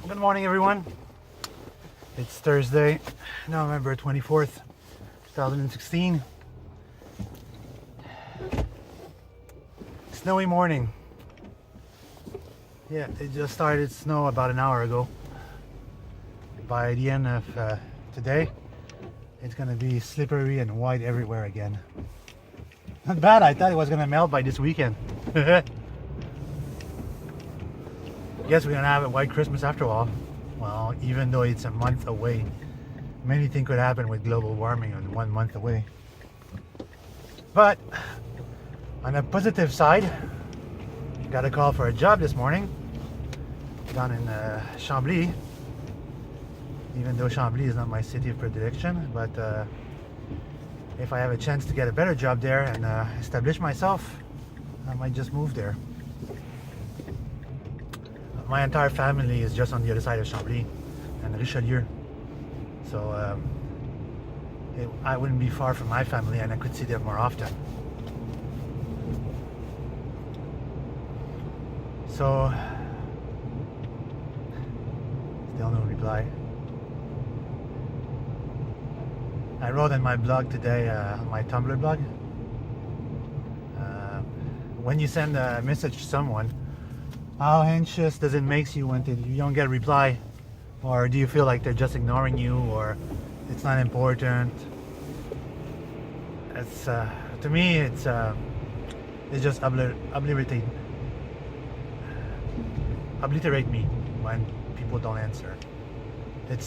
Good morning, everyone. It's Thursday, November 24th, 2016. Snowy morning. Yeah, it just started snow about an hour ago. By the end of today, it's gonna be slippery and white everywhere again. Not bad, I thought it was gonna melt by this weekend. Guess we're gonna have a white Christmas after all. Well, even though it's a month away, many things could happen with global warming on 1 month away. But on a positive side, got a call for a job this morning down in Chambly. Even though Chambly is not my city of predilection, but if I have a chance to get a better job there and establish myself, I might just move there. My entire family is just on the other side of Chambly and Richelieu, so I wouldn't be far from my family and I could see them more often. So still no reply. I wrote in my blog today, on my Tumblr blog, when you send a message to someone, how anxious does it make you when you don't get a reply? Or do you feel like they're just ignoring you, or it's not important? It's to me, it's just obliterate me when people don't answer. And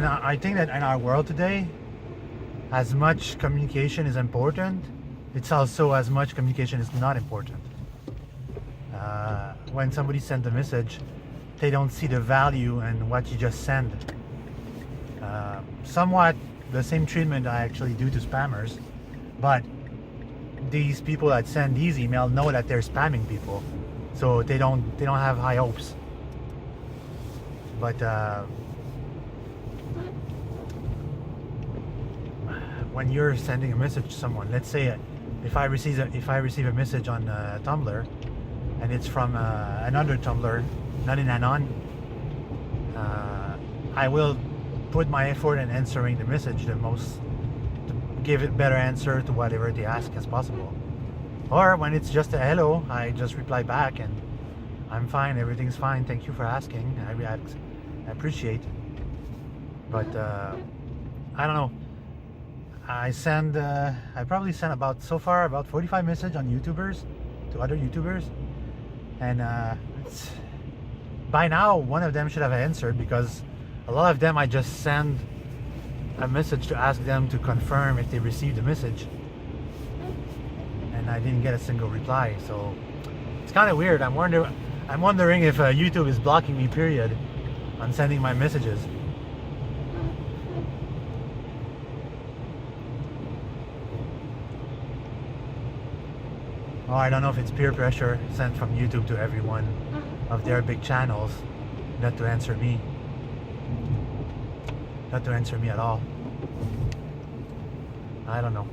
I think that in our world today, as much communication is important, it's also as much communication is not important. When somebody sends a message, they don't see the value in what you just send. Somewhat the same treatment I actually do to spammers, but these people that send these emails know that they're spamming people, so they don't have high hopes. But when you're sending a message to someone, let's say if I receive a message on Tumblr, and it's from another Tumblr, not in Anon, I will put my effort in answering the message to give it better answer to whatever they ask as possible. Or when it's just a hello, I just reply back and I'm fine, everything's fine, thank you for asking, I appreciate. But I don't know. I probably sent about 45 messages on YouTubers to other YouTubers, and by now one of them should have answered, because a lot of them I just send a message to ask them to confirm if they received the message, and I didn't get a single reply. So it's kind of weird. I'm wondering if YouTube is blocking me, period, on sending my messages. Oh, I don't know if it's peer pressure sent from YouTube to everyone of their big channels not to answer me. Not to answer me at all. I don't know.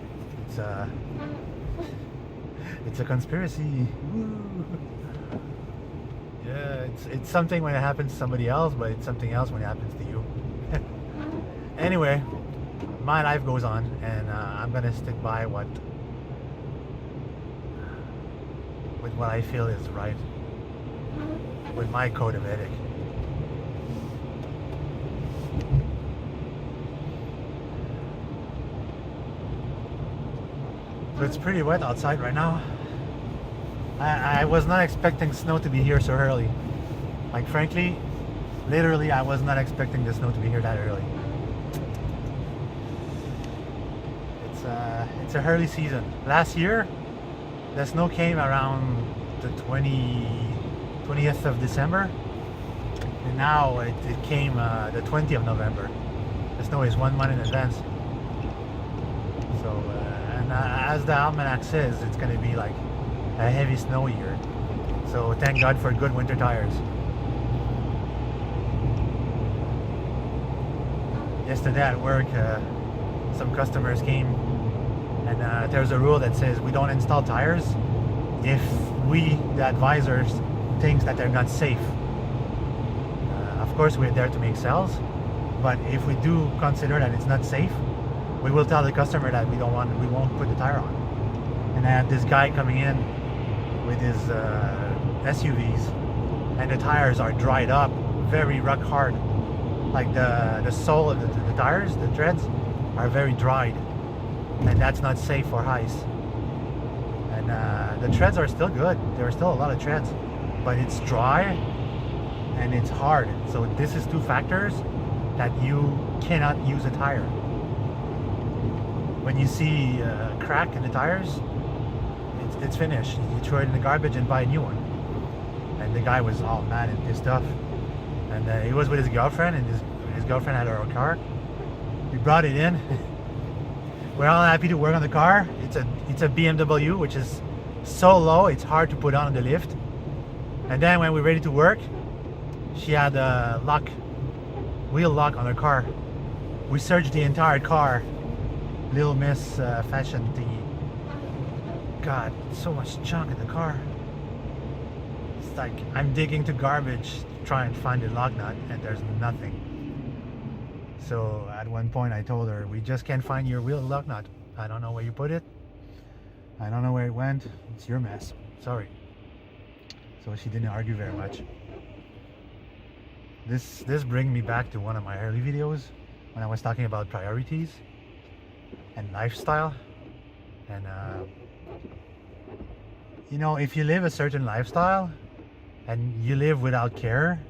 It's a conspiracy. Woo. Yeah, it's something when it happens to somebody else, but it's something else when it happens to you. Anyway, my life goes on, and I'm gonna stick by with what I feel is right, with my code of ethic. So it's pretty wet outside right now. I was not expecting snow to be here so early. Like, frankly, literally, I was not expecting the snow to be here that early. It's a early season. Last year, the snow came around the 20th of December, and now it came the 20th of November. The snow is 1 month in advance. So, and as the almanac says, it's going to be like a heavy snow year. So thank God for good winter tires. Yesterday at work, some customers came, and there's a rule that says we don't install tires if we, the advisors, think that they're not safe. course, we're there to make sales, but if we do consider that it's not safe, we will tell the customer that we won't put the tire on. And I had this guy coming in with his SUVs, and the tires are dried up, very rock hard. Like the sole of the tires, the treads, are very dried, and that's not safe for ice. And the treads are still good. There are still a lot of treads, but it's dry and it's hard. So this is two factors that you cannot use a tire. When you see a crack in the tires, it's finished. You throw it in the garbage and buy a new one. And the guy was all mad and pissed off. And he was with his girlfriend, and his girlfriend had her car. We brought it in. We're all happy to work on the car. It's a BMW, which is so low it's hard to put on the lift. And then when we're ready to work, she had a wheel lock on her car. We searched the entire car. Little Miss fashion thingy. God, so much junk in the car. It's like I'm digging to garbage to try and find the lock nut, and there's nothing. So at one point I told her, we just can't find your wheel lock nut. I don't know where you put it. I don't know where it went. It's your mess. Sorry. So she didn't argue very much. This brings me back to one of my early videos when I was talking about priorities and lifestyle. And you know, if you live a certain lifestyle and you live without care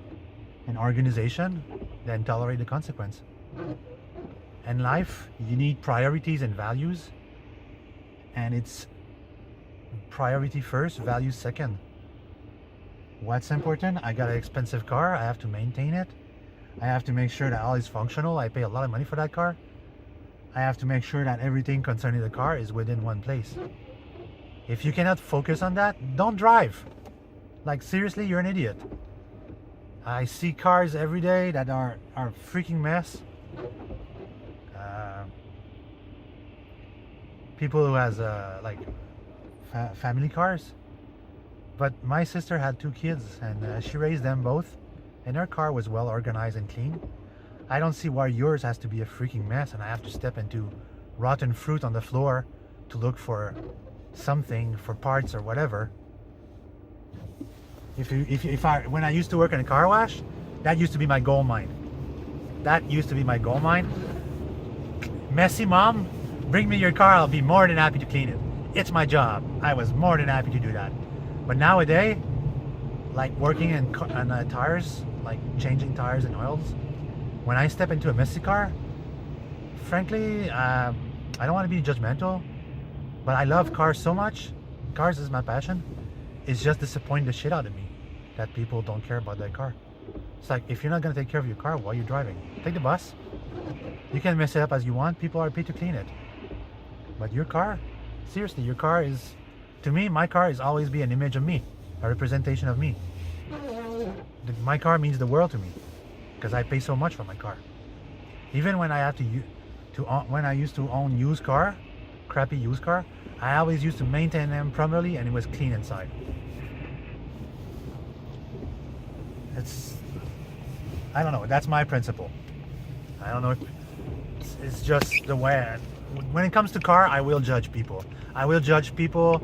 and organization, then tolerate the consequence. In life, you need priorities and values, and it's priority first, values second. What's important? I got an expensive car. I have to maintain it. I have to make sure that all is functional. I pay a lot of money for that car. I have to make sure that everything concerning the car is within one place. If you cannot focus on that, don't drive. Like, seriously, you're an idiot. I see cars every day that are a freaking mess. People who has like family cars. But my sister had 2 kids, and she raised them both, and her car was well organized and clean. I don't see why yours has to be a freaking mess, and I have to step into rotten fruit on the floor to look for something, for parts or whatever. When I used to work in a car wash, that used to be my gold mine. That used to be my gold mine. Messy mom, bring me your car. I'll be more than happy to clean it. It's my job. I was more than happy to do that. But nowadays, like working on tires, like changing tires and oils, when I step into a messy car, frankly, I don't want to be judgmental, but I love cars so much. Cars is my passion. It's just disappointing the shit out of me that people don't care about their car. It's like, if you're not going to take care of your car, why are you driving? Take the bus. You can mess it up as you want. People are paid to clean it. But your car, seriously, your car is, to me, my car is always be an image of me, a representation of me. My car means the world to me because I pay so much for my car. Even when I have when I used to own used car, crappy used car, I always used to maintain them properly, and it was clean inside. I don't know, that's my principle. I don't know, it's just the way when it comes to car, I will judge people. I will judge people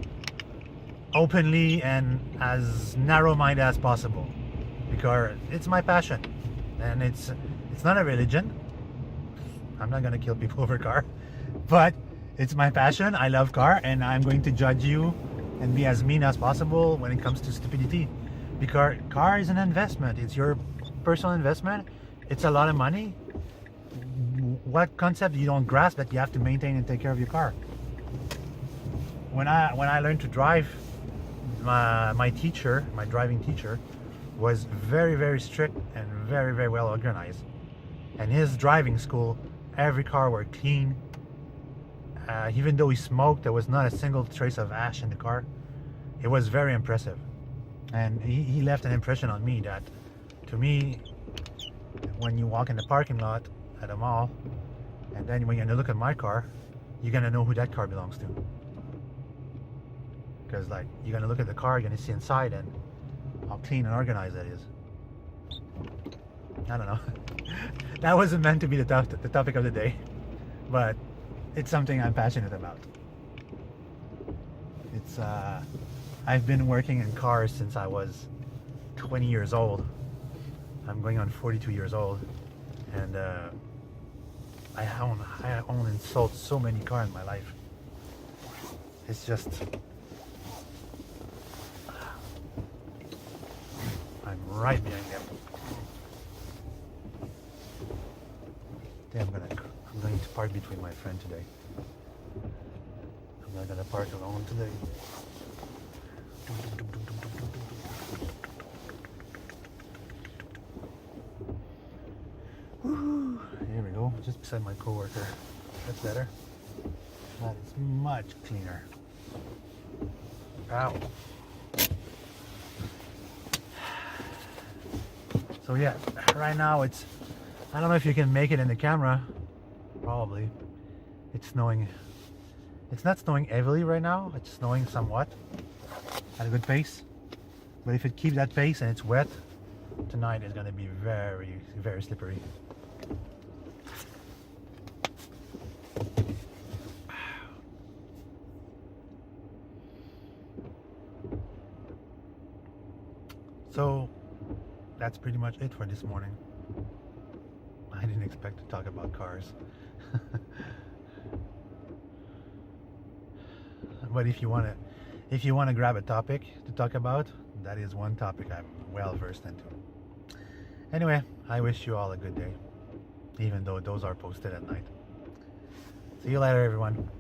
openly and as narrow-minded as possible because it's my passion, and it's not a religion. I'm not gonna kill people over car, but it's my passion. I love car, and I'm going to judge you and be as mean as possible when it comes to stupidity, because car is an investment. It's your personal investment. It's a lot of money. What concept you don't grasp that you have to maintain and take care of your car? When I learned to drive, my teacher, my driving teacher, was very, very strict and very, very well organized. And his driving school, every car were clean. Even though he smoked, there was not a single trace of ash in the car. It was very impressive. And he left an impression on me that, to me, when you walk in the parking lot at a mall, and then when you're gonna look at my car, you're gonna know who that car belongs to. Because like, you're gonna look at the car, you're gonna see inside and how clean and organized that is. I don't know. That wasn't meant to be the topic of the day, but it's something I'm passionate about. It's I've been working in cars since I was 20 years old. I'm going on 42 years old, and I own and sold so many cars in my life. It's just I'm right behind them. I'm going to park between my friend today. I'm not gonna park alone today. Woo, here we go, just beside my coworker. That's better. That is much cleaner. Ow. So yeah, right now it's, I don't know if you can make it in the camera. Probably. It's snowing. It's not snowing heavily right now. It's snowing somewhat at a good pace. But if it keeps that pace and it's wet, tonight is going to be very, very slippery. So that's pretty much it for this morning. I didn't expect to talk about cars. But if you want to grab a topic to talk about, that is one topic I'm well versed into. Anyway, I wish you all a good day, even though those are posted at night. See you later, everyone.